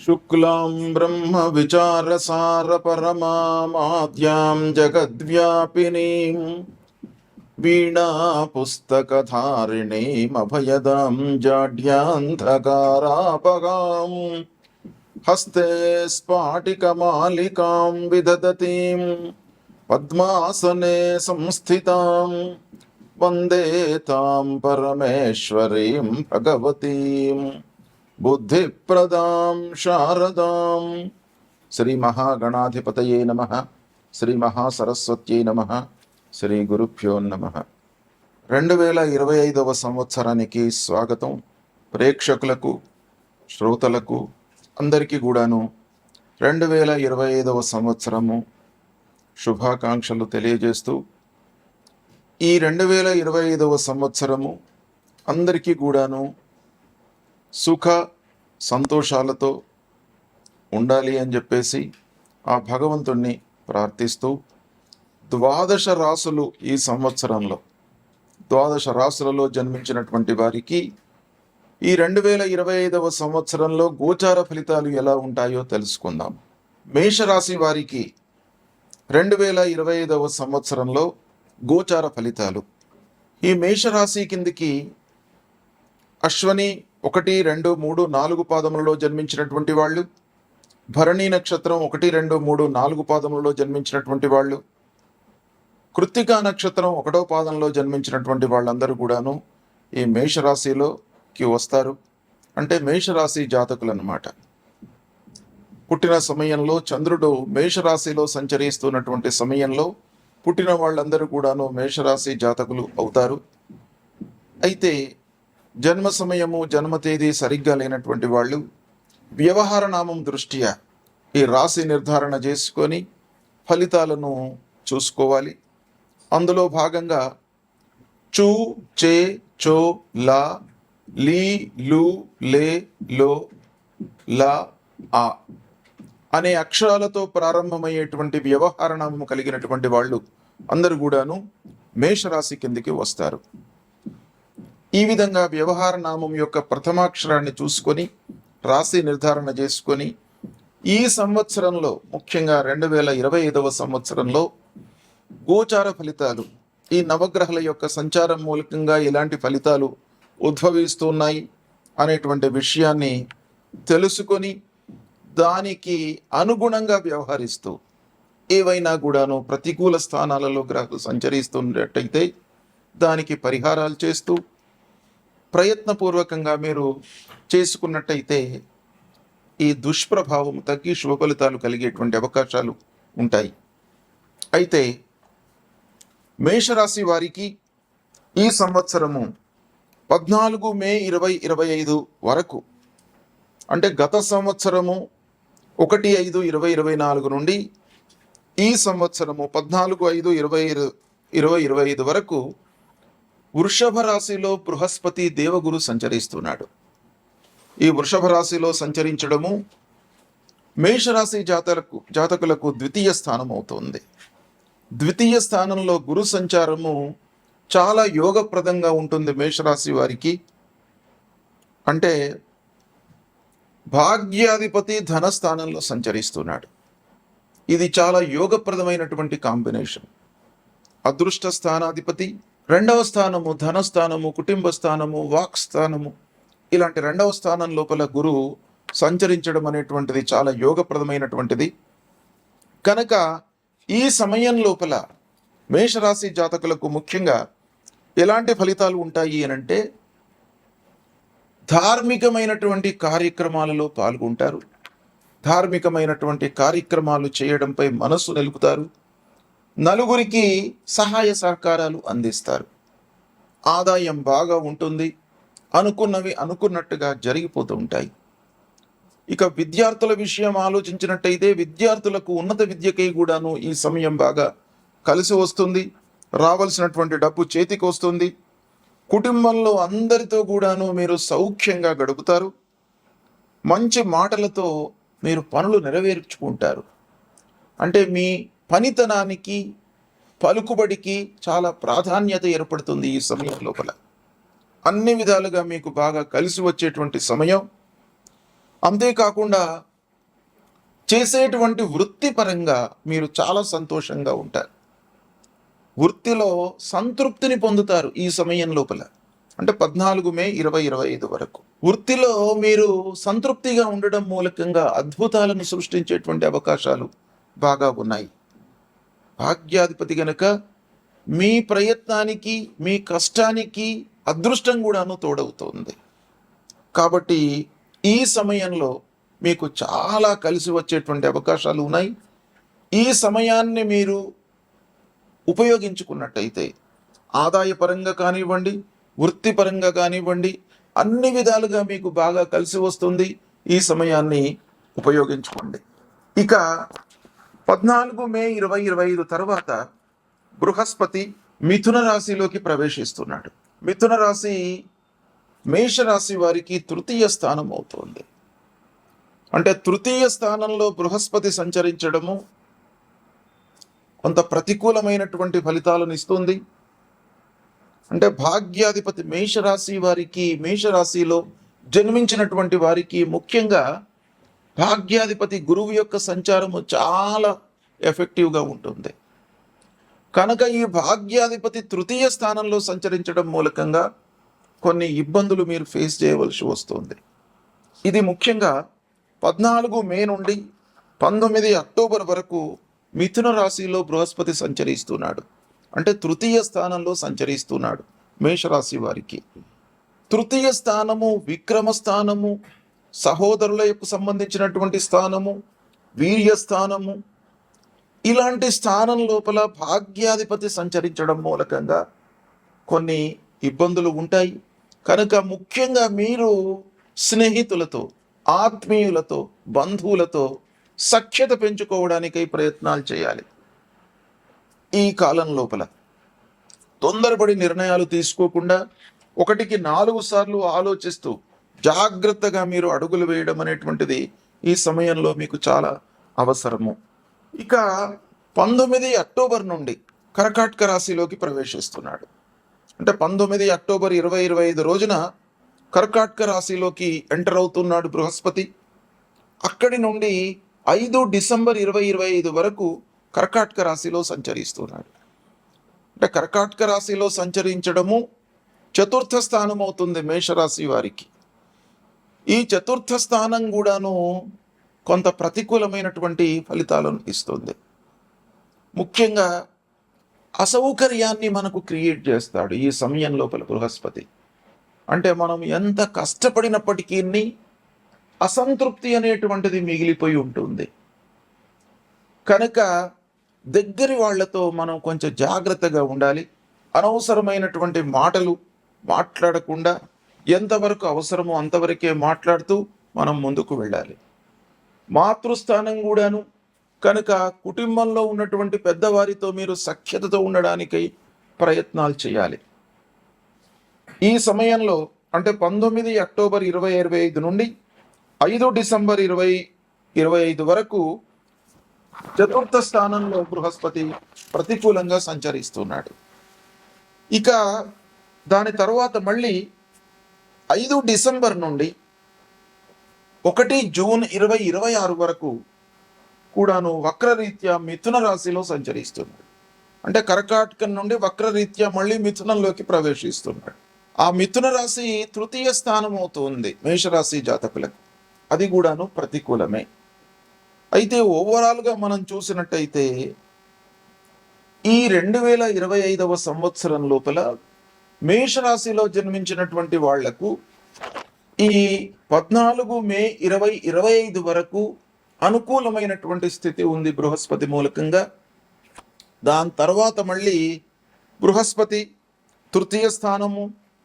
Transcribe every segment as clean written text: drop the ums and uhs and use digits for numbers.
शुक्लां ब्रह्म विचारसार परमाद्यां जगद्व्यापिनीं वीणा पुस्तकधारिणीम् अभयदां जाड्यान्धकारापगां हस्ते स्फाटिकमालिकां विदधतीं पद्मासने संस्थितां वन्दे तां परमेश्वरीं भगवतीं बुद्धिप्रदां शारदां। శ్రీ మహాగణాధిపతయే నమః. శ్రీ మహాసరస్వత్యై నమః. శ్రీ గురుభ్యో నమః. 2025వ సంవత్సరానికి స్వాగతం. ప్రేక్షకులకు, శ్రోతలకు అందరికీ కూడాను 2025వ సంవత్సరము శుభాకాంక్షలు తెలియజేస్తూ, ఈ 2025వ సంవత్సరము అందరికీ కూడాను సుఖ సంతోషాలతో ఉండాలి అని చెప్పేసి ఆ భగవంతుణ్ణి ప్రార్థిస్తూ, 12 రాసులు ఈ సంవత్సరంలో 12 రాసులలో జన్మించినటువంటి వారికి ఈ 2025వ సంవత్సరంలో గోచార ఫలితాలు ఎలా ఉంటాయో తెలుసుకుందాం. మేషరాశి వారికి 2025వ సంవత్సరంలో గోచార ఫలితాలు. ఈ మేషరాశి కిందికి అశ్వని 1, 2, 3, 4 పాదములలో జన్మించినటువంటి వాళ్ళు, భరణి నక్షత్రం 1, 2, 3, 4 పాదములలో జన్మించినటువంటి వాళ్ళు, కృత్తికా నక్షత్రం 1వ పాదంలో జన్మించినటువంటి వాళ్ళందరూ కూడాను ఈ మేషరాశిలోకి వస్తారు. అంటే మేషరాశి జాతకులు అన్నమాట. పుట్టిన సమయంలో చంద్రుడు మేషరాశిలో సంచరిస్తున్నటువంటి సమయంలో పుట్టిన వాళ్ళందరూ కూడాను మేషరాశి జాతకులు అవుతారు. అయితే జన్మ సమయము, జన్మ తేదీ సరిగ్గా లేనటువంటి వాళ్ళు వ్యవహార నామం దృష్ట్యా ఈ రాశి నిర్ధారణ చేసుకొని ఫలితాలను చూసుకోవాలి. అందులో భాగంగా చూ, చే, చో, లా, లీ, లు, లే, లో, లా, ఆ అనే అక్షరాలతో ప్రారంభమయ్యేటువంటి వ్యవహార నామం కలిగినటువంటి వాళ్ళు అందరూ కూడాను మేషరాశి కిందికి వస్తారు. ఈ విధంగా వ్యవహార నామం యొక్క ప్రథమాక్షరాన్ని చూసుకొని రాశి నిర్ధారణ చేసుకొని ఈ సంవత్సరంలో, ముఖ్యంగా 2025వ సంవత్సరంలో గోచార ఫలితాలు, ఈ నవగ్రహాల యొక్క సంచారం మూలకంగా ఎలాంటి ఫలితాలు ఉద్భవిస్తున్నాయి అనేటువంటి విషయాన్ని తెలుసుకొని దానికి అనుగుణంగా వ్యవహరిస్తూ, ఏవైనా కూడాను ప్రతికూల స్థానాలలో గ్రహాలు సంచరిస్తున్నట్టయితే దానికి పరిహారాలు చేస్తూ ప్రయత్నపూర్వకంగా మీరు చేసుకున్నట్టయితే ఈ దుష్ప్రభావం తగ్గి శుభ ఫలితాలు కలిగేటువంటి అవకాశాలు ఉంటాయి. అయితే మేషరాశి వారికి ఈ సంవత్సరము 14 మే 2025 వరకు, అంటే గత సంవత్సరము 1/5/2024 నుండి ఈ సంవత్సరము 14/5/2025 వరకు వృషభ రాశిలో బృహస్పతి దేవగురు సంచరిస్తున్నాడు. ఈ వృషభ రాశిలో సంచరించడము మేషరాశి జాతకులకు ద్వితీయ స్థానం అవుతుంది. ద్వితీయ స్థానంలో గురు సంచారము చాలా యోగప్రదంగా ఉంటుంది మేషరాశి వారికి. అంటే భాగ్యాధిపతి ధనస్థానంలో సంచరిస్తున్నాడు. ఇది చాలా యోగప్రదమైనటువంటి కాంబినేషన్. అదృష్ట స్థానాధిపతి 2వ స్థానము, ధనస్థానము, కుటుంబ స్థానము, వాక్ స్థానము, ఇలాంటి 2వ స్థానం లోపల గురువు సంచరించడం అనేటువంటిది చాలా యోగప్రదమైనటువంటిది. కనుక ఈ సమయం లోపల మేషరాశి జాతకులకు ముఖ్యంగా ఎలాంటి ఫలితాలు ఉంటాయి అనంటే, ధార్మికమైనటువంటి కార్యక్రమాలలో పాల్గొంటారు. ధార్మికమైనటువంటి కార్యక్రమాలు చేయడంపై మనస్సు నిలుపుతారు. నలుగురికి సహాయ సహకారాలు అందిస్తారు. ఆదాయం బాగా ఉంటుంది. అనుకున్నవి అనుకున్నట్టుగా జరిగిపోతూ ఉంటాయి. ఇక విద్యార్థుల విషయం ఆలోచించినట్టయితే విద్యార్థులకు ఉన్నత విద్యకై కూడాను ఈ సమయం బాగా కలిసి వస్తుంది. రావాల్సినటువంటి డబ్బు చేతికి వస్తుంది. కుటుంబంలో అందరితో కూడాను మీరు సౌఖ్యంగా గడుపుతారు. మంచి మాటలతో మీరు పనులు నెరవేర్చుకుంటారు. అంటే మీ పనితనానికి, పలుకుబడికి చాలా ప్రాధాన్యత ఏర్పడుతుంది ఈ సమయం లోపల. అన్ని విధాలుగా మీకు బాగా కలిసి వచ్చేటువంటి సమయం. అంతేకాకుండా చేసేటువంటి వృత్తి పరంగా మీరు చాలా సంతోషంగా ఉంటారు. వృత్తిలో సంతృప్తిని పొందుతారు ఈ సమయం లోపల. అంటే 14 మే 2025 వరకు వృత్తిలో మీరు సంతృప్తిగా ఉండడం మూలకంగా అద్భుతాలను సృష్టించేటువంటి అవకాశాలు బాగా ఉన్నాయి. భాగ్యాధిపతి గనక మీ ప్రయత్నానికి మీ కష్టానికి అదృష్టం కూడాను తోడవుతోంది. కాబట్టి ఈ సమయంలో మీకు చాలా కలిసి వచ్చేటువంటి అవకాశాలు ఉన్నాయి. ఈ సమయాన్ని మీరు ఉపయోగించుకున్నట్టయితే ఆదాయపరంగా కానివ్వండి, వృత్తిపరంగా కానివ్వండి, అన్ని విధాలుగా మీకు బాగా కలిసి వస్తుంది. ఈ సమయాన్ని ఉపయోగించుకోండి. ఇక 14 మే 2025 తర్వాత బృహస్పతి మిథున రాశిలోకి ప్రవేశిస్తున్నాడు. మిథున రాశి మేషరాశి వారికి తృతీయ స్థానం అవుతోంది. అంటే తృతీయ స్థానంలో బృహస్పతి సంచరించడము కొంత ప్రతికూలమైనటువంటి ఫలితాలను ఇస్తుంది. అంటే భాగ్యాధిపతి మేషరాశి వారికి, మేషరాశిలో జన్మించినటువంటి వారికి ముఖ్యంగా భాగ్యాధిపతి గురువు యొక్క సంచారము చాలా ఎఫెక్టివ్గా ఉంటుంది. కనుక ఈ భాగ్యాధిపతి తృతీయ స్థానంలో సంచరించడం మూలకంగా కొన్ని ఇబ్బందులు మీరు ఫేస్ చేయవలసి వస్తుంది. ఇది ముఖ్యంగా 14 మే నుండి 19 అక్టోబర్ వరకు మిథున రాశిలో బృహస్పతి సంచరిస్తున్నాడు. అంటే తృతీయ స్థానంలో సంచరిస్తున్నాడు మేషరాశి వారికి. తృతీయ స్థానము విక్రమ స్థానము, సహోదరులకు సంబంధించినటువంటి స్థానము, వీర్య స్థానము. ఇలాంటి స్థానం లోపల భాగ్యాధిపతి సంచరించడం మూలకంగా కొన్ని ఇబ్బందులు ఉంటాయి. కనుక ముఖ్యంగా మీరు స్నేహితులతో, ఆత్మీయులతో, బంధువులతో సఖ్యత పెంచుకోవడానికై ప్రయత్నాలు చేయాలి. ఈ కాలం లోపల తొందరపడి నిర్ణయాలు తీసుకోకుండా 1కి 4 సార్లు ఆలోచిస్తూ జాగ్రత్తగా మీరు అడుగులు వేయడం అనేటువంటిది ఈ సమయంలో మీకు చాలా అవసరము. ఇక 19 అక్టోబర్ నుండి కర్కాటక రాశిలోకి ప్రవేశిస్తున్నాడు. అంటే 19 అక్టోబర్ 2025 రోజున కర్కాటక రాశిలోకి ఎంటర్ అవుతున్నాడు బృహస్పతి. అక్కడి నుండి 5 డిసెంబర్ 2025 వరకు కర్కాటక రాశిలో సంచరిస్తున్నాడు. అంటే కర్కాటక రాశిలో సంచరించడము చతుర్థ స్థానం అవుతుంది మేషరాశి వారికి. ఈ చతుర్థ స్థానం కూడాను కొంత ప్రతికూలమైనటువంటి ఫలితాలను ఇస్తుంది. ముఖ్యంగా అసౌకర్యాన్ని మనకు క్రియేట్ చేస్తాడు ఈ సమయం లోపల బృహస్పతి. అంటే మనం ఎంత కష్టపడినప్పటికీ అసంతృప్తి అనేటువంటిది మిగిలిపోయి ఉంటుంది. కనుక దగ్గరి వాళ్లతో మనం కొంచెం జాగ్రత్తగా ఉండాలి. అనవసరమైనటువంటి మాటలు మాట్లాడకుండా ఎంతవరకు అవసరమో అంతవరకే మాట్లాడుతూ మనం ముందుకు వెళ్ళాలి. మాతృస్థానం కూడాను కనుక కుటుంబంలో ఉన్నటువంటి పెద్దవారితో మీరు సఖ్యతతో ఉండడానికై ప్రయత్నాలు చేయాలి. ఈ సమయంలో అంటే 19 అక్టోబర్ 2025 నుండి 5 డిసెంబర్ 2025 వరకు చతుర్థ స్థానంలో బృహస్పతి ప్రతికూలంగా సంచరిస్తున్నాడు. ఇక దాని తర్వాత మళ్ళీ 5 డిసెంబర్ నుండి 1 జూన్ 2026 వరకు కూడాను వక్రరీత్యా మిథున రాశిలో సంచరిస్తున్నాడు. అంటే కర్కాటకం నుండి వక్రరీత్యా మళ్ళీ మిథునంలోకి ప్రవేశిస్తున్నాడు. ఆ మిథున రాశి తృతీయ స్థానం అవుతుంది మేషరాశి జాతకులకు. అది కూడాను ప్రతికూలమే. అయితే ఓవరాల్గా మనం చూసినట్టయితే ఈ 2025వ సంవత్సరం లోపల మేషరాశిలో జన్మించినటువంటి వాళ్లకు ఈ 14 మే 2025 వరకు అనుకూలమైనటువంటి స్థితి ఉంది బృహస్పతి మూలకంగా. దాని తర్వాత మళ్ళీ బృహస్పతి తృతీయ స్థానము,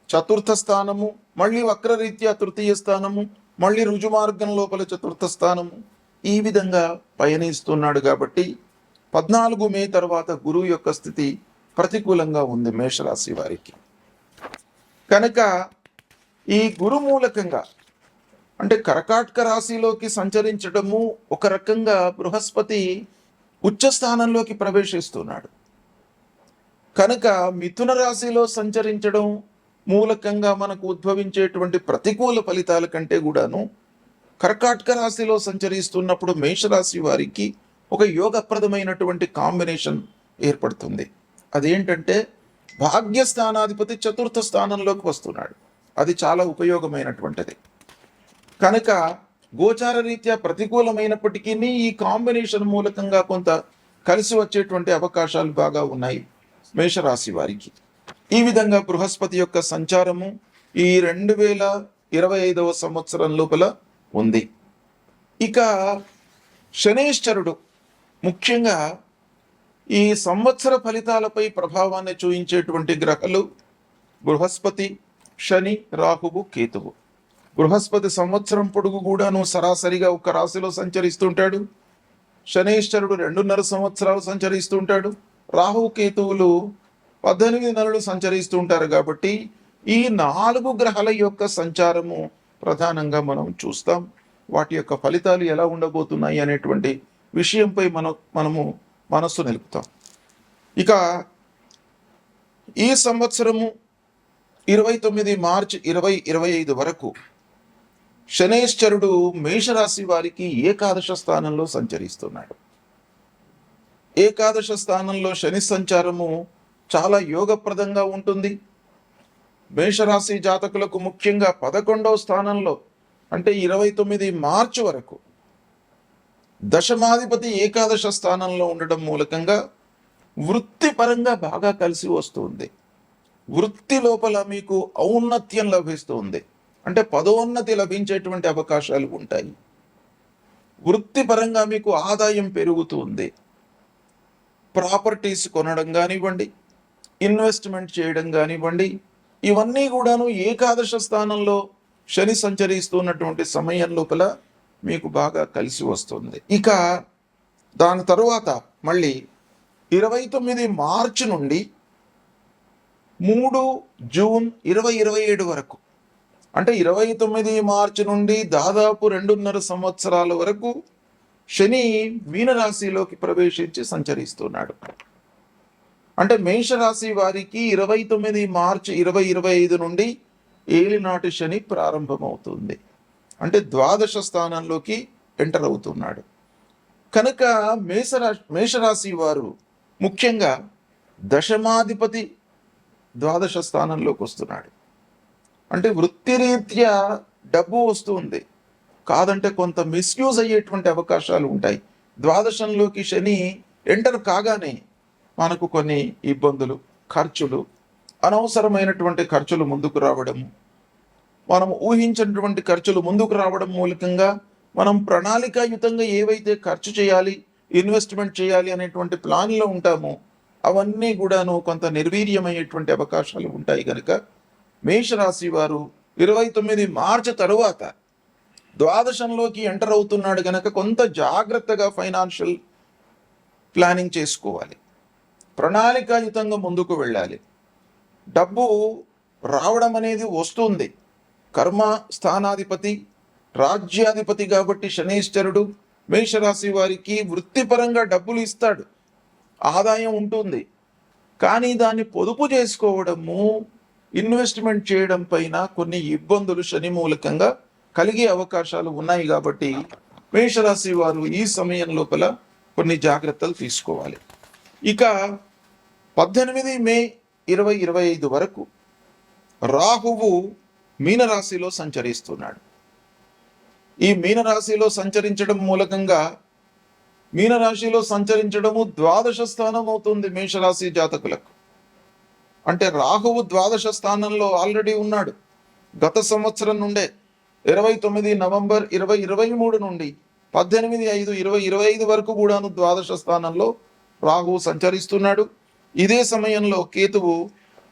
చతుర్థ స్థానము, మళ్ళీ వక్రరీత్యా తృతీయ స్థానము, మళ్ళీ రుజుమార్గం లోపల చతుర్థ స్థానము, ఈ విధంగా పయనిస్తున్నాడు. కాబట్టి 14 మే తర్వాత గురువు యొక్క స్థితి ప్రతికూలంగా ఉంది మేషరాశి వారికి. కనుక ఈ గురు మూలకంగా అంటే కర్కాటక రాశిలోకి సంచరించడము ఒక రకంగా బృహస్పతి ఉచ్చ స్థానంలోకి ప్రవేశిస్తున్నాడు. కనుక మిథున రాశిలో సంచరించడం మూలకంగా మనకు ఉద్భవించేటువంటి ప్రతికూల ఫలితాల కంటే కూడాను కర్కాటక రాశిలో సంచరిస్తున్నప్పుడు మేషరాశి వారికి ఒక యోగప్రదమైనటువంటి కాంబినేషన్ ఏర్పడుతుంది. అదేంటంటే భాగ్యస్థానాధిపతి చతుర్థ స్థానంలోకి వస్తున్నాడు. అది చాలా ఉపయోగమైనటువంటిది. కనుక గోచార రీత్యా ప్రతికూలమైనప్పటికీ ఈ కాంబినేషన్ మూలకంగా కొంత కలిసి వచ్చేటువంటి అవకాశాలు బాగా ఉన్నాయి మేషరాశి వారికి. ఈ విధంగా బృహస్పతి యొక్క సంచారము ఈ 2025వ సంవత్సరం లోపల ఉంది. ఇక శనైశ్చరుడు ముఖ్యంగా ఈ సంవత్సర ఫలితాలపై ప్రభావాన్ని చూయించేటువంటి గ్రహాలు బృహస్పతి, శని, రాహువు, కేతువు. బృహస్పతి సంవత్సరం పొడుగు కూడాను సరాసరిగా ఒక రాశిలో సంచరిస్తుంటాడు. శనైశ్చరుడు 2.5 సంవత్సరాలు సంచరిస్తుంటాడు. రాహు, కేతువులు 18 నెలలు సంచరిస్తుంటారు. కాబట్టి ఈ 4 గ్రహాల యొక్క సంచారము ప్రధానంగా మనం చూస్తాం. వాటి యొక్క ఫలితాలు ఎలా ఉండబోతున్నాయి అనేటువంటి విషయంపై మనము మనస్సు నిలుపుతాం. ఇక ఈ సంవత్సరము 29 మార్చి 2025 వరకు శనైశ్చరుడు మేషరాశి వారికి ఏకాదశ స్థానంలో సంచరిస్తున్నాడు. ఏకాదశ స్థానంలో శని సంచారము చాలా యోగప్రదంగా ఉంటుంది. మేషరాశి జాతకులకు ముఖ్యంగా 11వ స్థానంలో అంటే 29 మార్చి వరకు దశమాధిపతి ఏకాదశ స్థానంలో ఉండడం మూలకంగా వృత్తిపరంగా బాగా కలిసి వస్తుంది. వృత్తి లోపల మీకు ఔన్నత్యం లభిస్తుంది. అంటే పదోన్నతి లభించేటువంటి అవకాశాలు ఉంటాయి. వృత్తిపరంగా మీకు ఆదాయం పెరుగుతుంది. ప్రాపర్టీస్ కొనడం కానివ్వండి, ఇన్వెస్ట్మెంట్ చేయడం కానివ్వండి, ఇవన్నీ కూడాను ఏకాదశ స్థానంలో శని సంచరిస్తున్నటువంటి సమయం లోపల మీకు బాగా కలిసి వస్తుంది. ఇక దాని తరువాత మళ్ళీ 29 మార్చి నుండి 3 జూన్ 2027 వరకు అంటే 29 మార్చి నుండి దాదాపు 2.5 సంవత్సరాల వరకు శని మీనరాశిలోకి ప్రవేశించి సంచరిస్తున్నాడు. అంటే మేషరాశి వారికి 29 మార్చి 2025 నుండి ఏలినాటి శని ప్రారంభమవుతుంది. అంటే ద్వాదశ స్థానంలోకి ఎంటర్ అవుతున్నాడు. కనుక మేషరాశి వారు ముఖ్యంగా దశమాధిపతి ద్వాదశ స్థానంలోకి వస్తున్నాడు. అంటే వృత్తిరీత్యా డబ్బు వస్తుంది, కాదంటే కొంత మిస్యూజ్ అయ్యేటువంటి అవకాశాలు ఉంటాయి. ద్వాదశంలోకి శని ఎంటర్ కాగానే మనకు కొన్ని ఇబ్బందులు, ఖర్చులు, అనవసరమైనటువంటి ఖర్చులు ముందుకు రావడము, మనం ఊహించినటువంటి ఖర్చులు ముందుకు రావడం మూలకంగా మనం ప్రణాళికాయుతంగా ఏవైతే ఖర్చు చేయాలి, ఇన్వెస్ట్మెంట్ చేయాలి అనేటువంటి ప్లాన్లో ఉంటామో అవన్నీ కూడాను కొంత నిర్వీర్యమయ్యేటువంటి అవకాశాలు ఉంటాయి. కనుక మేషరాశి వారు 29 మార్చి తరువాత ద్వాదశంలోకి ఎంటర్ అవుతున్నాడు కనుక కొంత జాగ్రత్తగా ఫైనాన్షియల్ ప్లానింగ్ చేసుకోవాలి, ప్రణాళికాయుతంగా ముందుకు వెళ్ళాలి. డబ్బు రావడం అనేది వస్తుంది. కర్మ స్థానాధిపతి, రాజ్యాధిపతి కాబట్టి శనైశ్చరుడు మేషరాశి వారికి వృత్తిపరంగా డబ్బులు ఇస్తాడు, ఆదాయం ఉంటుంది. కానీ దాన్ని పొదుపు చేసుకోవడము, ఇన్వెస్ట్మెంట్ చేయడం పైన కొన్ని ఇబ్బందులు శని మూలకంగా కలిగే అవకాశాలు ఉన్నాయి. కాబట్టి మేషరాశి వారు ఈ సమయం లోపల కొన్ని జాగ్రత్తలు తీసుకోవాలి. ఇక 18 మే 2025 వరకు రాహువు మీనరాశిలో సంచరిస్తున్నాడు. ఈ మీనరాశిలో సంచరించడం మూలకంగా మీనరాశిలో సంచరించడము ద్వాదశ స్థానం అవుతుంది మేషరాశి జాతకులకు. అంటే రాహువు ద్వాదశ స్థానంలో ఆల్రెడీ ఉన్నాడు. గత సంవత్సరం నుండే 29 నవంబర్ 2023 నుండి 18/5/2025 వరకు కూడాను ద్వాదశ స్థానంలో రాహువు సంచరిస్తున్నాడు. ఇదే సమయంలో కేతువు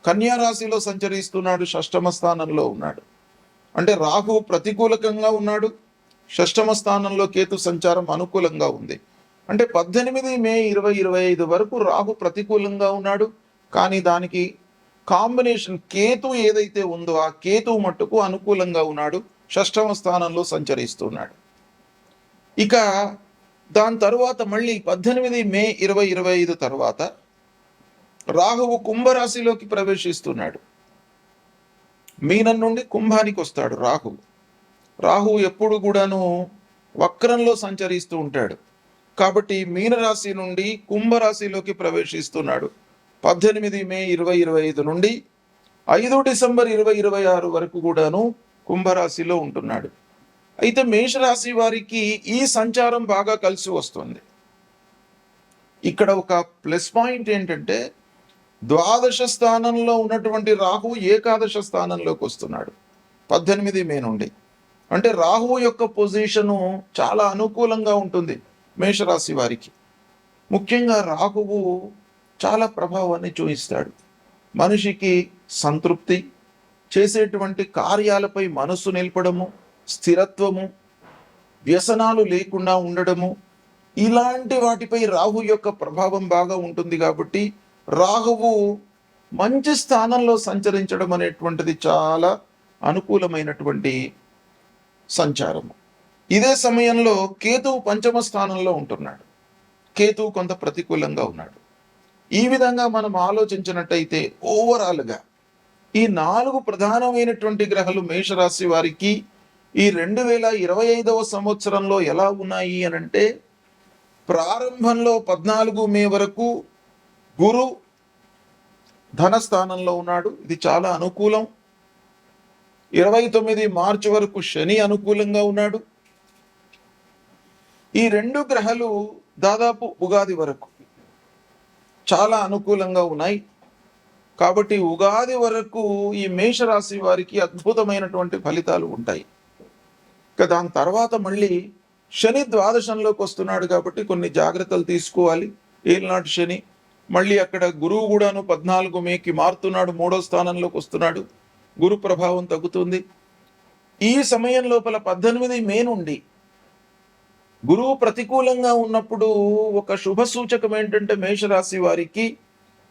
కన్యా రాశిలో సంచరిస్తున్నాడు, షష్టమ స్థానంలో ఉన్నాడు. అంటే రాహువు ప్రతికూలకంగా ఉన్నాడు, షష్టమ స్థానంలో కేతు సంచారం అనుకూలంగా ఉంది. అంటే 18 మే 2025 వరకు రాహు ప్రతికూలంగా ఉన్నాడు. కానీ దానికి కాంబినేషన్ కేతు ఏదైతే ఉందో ఆ కేతు మట్టుకు అనుకూలంగా ఉన్నాడు, షష్టమ స్థానంలో సంచరిస్తున్నాడు. ఇక దాని తరువాత మళ్ళీ 18 మే 2025 తర్వాత రాహువు కుంభరాశిలోకి ప్రవేశిస్తున్నాడు. మీనం నుండి కుంభానికి వస్తాడు రాహువు. రాహు ఎప్పుడు కూడాను వక్రంలో సంచరిస్తూ ఉంటాడు. కాబట్టి మీనరాశి నుండి కుంభరాశిలోకి ప్రవేశిస్తున్నాడు 18 మే 2025 నుండి 5 డిసెంబర్ 2026 వరకు కూడాను కుంభరాశిలో ఉంటున్నాడు. అయితే మేషరాశి వారికి ఈ సంచారం బాగా కలిసి వస్తుంది. ఇక్కడ ఒక ప్లస్ పాయింట్ ఏంటంటే ద్వాదశ స్థానంలో ఉన్నటువంటి రాహు ఏకాదశ స్థానంలోకి వస్తున్నాడు 18 మే నుండి. అంటే రాహు యొక్క పొజిషను చాలా అనుకూలంగా ఉంటుంది మేషరాశి వారికి. ముఖ్యంగా రాహువు చాలా ప్రభావాన్ని చూపిస్తాడు. మనిషికి సంతృప్తి, చేసేటువంటి కార్యాలపై మనస్సు నిలపడము, స్థిరత్వము, వ్యసనాలు లేకుండా ఉండడము, ఇలాంటి వాటిపై రాహు యొక్క ప్రభావం బాగా ఉంటుంది. కాబట్టి రాహువు మంచి స్థానంలో సంచరించడం అనేటువంటిది చాలా అనుకూలమైనటువంటి సంచారము. ఇదే సమయంలో కేతువు పంచమ స్థానంలో ఉంటున్నాడు. కేతువు కొంత ప్రతికూలంగా ఉన్నాడు. ఈ విధంగా మనం ఆలోచించినట్టయితే ఓవరాల్గా ఈ 4 ప్రధానమైనటువంటి గ్రహాలు మేషరాశి వారికి ఈ 2025వ సంవత్సరంలో ఎలా ఉన్నాయి అనంటే, ప్రారంభంలో 14 మే వరకు గురు ధనస్థానంలో ఉన్నాడు, ఇది చాలా అనుకూలం. 29 మార్చి వరకు శని అనుకూలంగా ఉన్నాడు. ఈ 2 గ్రహాలు దాదాపు ఉగాది వరకు చాలా అనుకూలంగా ఉన్నాయి. కాబట్టి ఉగాది వరకు ఈ మేషరాశి వారికి అద్భుతమైనటువంటి ఫలితాలు ఉంటాయి. ఇక దాని తర్వాత మళ్ళీ శని ద్వాదశంలోకి వస్తున్నాడు కాబట్టి కొన్ని జాగ్రత్తలు తీసుకోవాలి. ఏలినాటి శని మళ్ళీ అక్కడ గురువు కూడాను 14 మేకి మారుతున్నాడు, 3వ స్థానంలోకి వస్తున్నాడు, గురు ప్రభావం తగ్గుతుంది. ఈ సమయం లోపల 18 మే నుండి గురువు ప్రతికూలంగా ఉన్నప్పుడు ఒక శుభ సూచకం ఏంటంటే మేషరాశి వారికి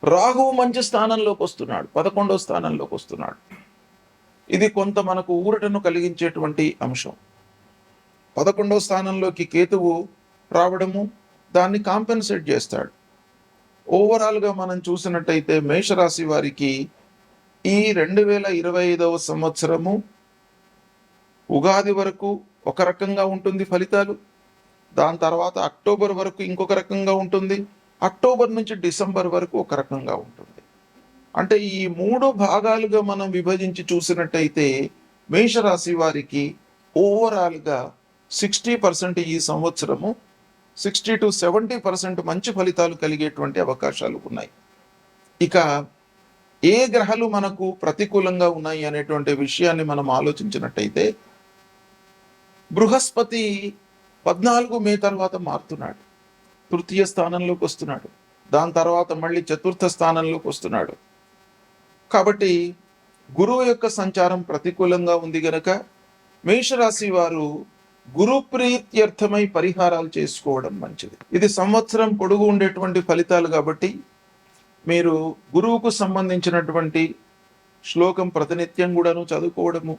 రాహువు మంచి స్థానంలోకి వస్తున్నాడు, 11వ స్థానంలోకి వస్తున్నాడు. ఇది కొంత మనకు ఊరటను కలిగించేటువంటి అంశం. 11వ స్థానంలోకి కేతువు రావడము దాన్ని కాంపెన్సేట్ చేస్తాడు. ఓవరాల్గా మనం చూసినట్టయితే మేషరాశి వారికి ఈ 2025వ సంవత్సరము ఉగాది వరకు ఒక రకంగా ఉంటుంది ఫలితాలు. దాని తర్వాత అక్టోబర్ వరకు ఇంకొక రకంగా ఉంటుంది, అక్టోబర్ నుంచి డిసెంబర్ వరకు ఒక రకంగా ఉంటుంది. అంటే ఈ 3 భాగాలుగా మనం విభజించి చూసినట్టయితే మేషరాశి వారికి ఓవరాల్గా 60% ఈ సంవత్సరము 60 to 70% మంచి ఫలితాలు కలిగేటువంటి అవకాశాలు ఉన్నాయి. ఇక ఏ గ్రహాలు మనకు ప్రతికూలంగా ఉన్నాయి అనేటువంటి విషయాన్ని మనం ఆలోచించినట్టయితే, బృహస్పతి 14 మే తర్వాత మారుతున్నాడు, తృతీయ స్థానంలోకి వస్తున్నాడు. దాని తర్వాత మళ్ళీ చతుర్థ స్థానంలోకి వస్తున్నాడు. కాబట్టి గురువు యొక్క సంచారం ప్రతికూలంగా ఉంది గనక మేషరాశి వారు గురు ప్రీత్యర్థమై పరిహారాలు చేసుకోవడం మంచిది. ఇది సంవత్సరం పొడుగు ఉండేటువంటి ఫలితాలు కాబట్టి మీరు గురువుకు సంబంధించినటువంటి శ్లోకం ప్రతినిత్యం కూడాను చదువుకోవడము,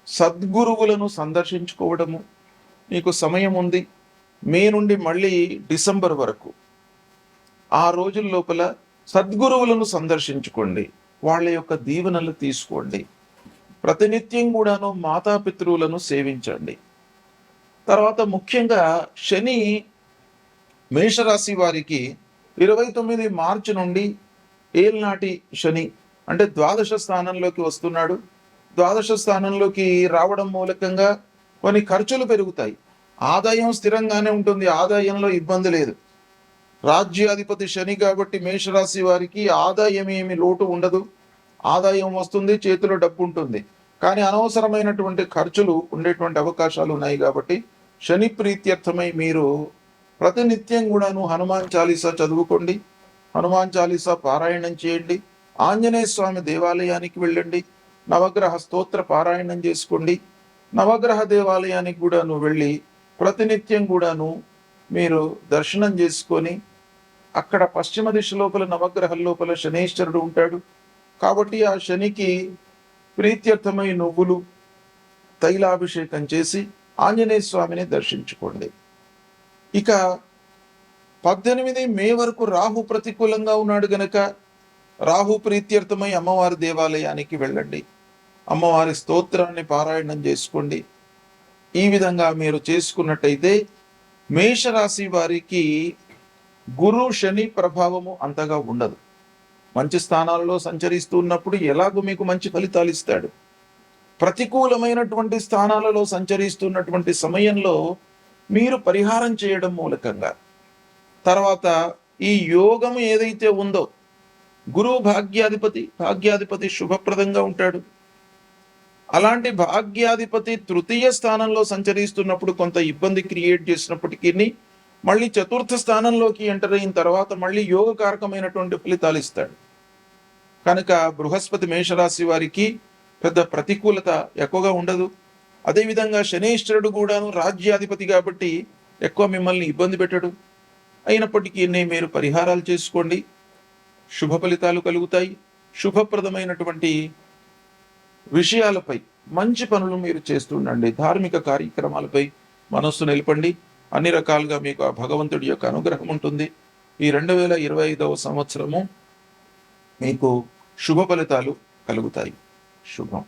సద్గురువులను సందర్శించుకోవడము. మీకు సమయం ఉంది, మే నుండి మళ్ళీ డిసెంబర్ వరకు ఆ రోజుల లోపల సద్గురువులను సందర్శించుకోండి, వాళ్ళ యొక్క దీవెనలు తీసుకోండి. ప్రతినిత్యం కూడాను మాతాపితృవులను సేవించండి. తర్వాత ముఖ్యంగా శని మేషరాశి వారికి 29 మార్చి నుండి ఏలినాటి శని అంటే ద్వాదశ స్థానంలోకి వస్తున్నాడు. ద్వాదశ స్థానంలోకి రావడం మూలకంగా కొన్ని ఖర్చులు పెరుగుతాయి. ఆదాయం స్థిరంగానే ఉంటుంది, ఆదాయంలో ఇబ్బంది లేదు. రాజ్యాధిపతి శని కాబట్టి మేషరాశి వారికి ఆదాయం ఏమి లోటు ఉండదు, ఆదాయం వస్తుంది, చేతిలో డబ్బు ఉంటుంది. కానీ అనవసరమైనటువంటి ఖర్చులు ఉండేటువంటి అవకాశాలు ఉన్నాయి. కాబట్టి శని ప్రీత్యర్థమై మీరు ప్రతినిత్యం కూడాను హనుమాన్ చాలీసా చదువుకోండి, హనుమాన్ చాలీసా పారాయణం చేయండి, ఆంజనేయ స్వామి దేవాలయానికి వెళ్ళండి, నవగ్రహ స్తోత్ర పారాయణం చేసుకోండి. నవగ్రహ దేవాలయానికి కూడాను వెళ్ళి ప్రతినిత్యం కూడాను మీరు దర్శనం చేసుకొని, అక్కడ పశ్చిమ దిశ లోపల నవగ్రహం లోపల శనేశ్వరుడు ఉంటాడు. కాబట్టి ఆ శనికి ప్రీత్యర్థమై నువ్వులు తైలాభిషేకం చేసి ఆంజనేయ స్వామిని దర్శించుకోండి. ఇక 18 మే వరకు రాహు ప్రతికూలంగా ఉన్నాడు గనక రాహు ప్రీత్యర్థమై అమ్మవారి దేవాలయానికి వెళ్ళండి, అమ్మవారి స్తోత్రాన్ని పారాయణం చేసుకోండి. ఈ విధంగా మీరు చేసుకున్నట్టయితే మేషరాశి వారికి గురు శని ప్రభావము అంతగా ఉండదు. మంచి స్థానాలలో సంచరిస్తూ ఉన్నప్పుడు ఎలాగో మీకు మంచి ఫలితాలు ఇస్తాడు. ప్రతికూలమైనటువంటి స్థానాలలో సంచరిస్తున్నటువంటి సమయంలో మీరు పరిహారం చేయడం మూలకంగా, తర్వాత ఈ యోగం ఏదైతే ఉందో, గురువు భాగ్యాధిపతి శుభప్రదంగా ఉంటాడు. అలాంటి భాగ్యాధిపతి తృతీయ స్థానంలో సంచరిస్తున్నప్పుడు కొంత ఇబ్బంది క్రియేట్ చేసినప్పటికీ మళ్ళీ చతుర్థ స్థానంలోకి ఎంటర్ అయిన తర్వాత మళ్ళీ యోగకారకమైనటువంటి ఫలితాలు ఇస్తాడు. కనుక బృహస్పతి మేషరాశి వారికి పెద్ద ప్రతికూలత ఎక్కువగా ఉండదు. అదేవిధంగా శనేశ్వరుడు కూడాను రాజ్యాధిపతి కాబట్టి ఎక్కువ మిమ్మల్ని ఇబ్బంది పెట్టడు. అయినప్పటికీ మీరు పరిహారాలు చేసుకోండి, శుభ ఫలితాలు కలుగుతాయి. శుభప్రదమైనటువంటి విషయాలపై మంచి పనులు మీరు చేస్తుండండి. ధార్మిక కార్యక్రమాలపై మనస్సు నిలపండి. అన్ని రకాలుగా మీకు ఆ భగవంతుడి యొక్క అనుగ్రహం ఉంటుంది. ఈ 2025వ సంవత్సరము మీకు శుభ ఫలితాలు కలుగుతాయి. శుభం.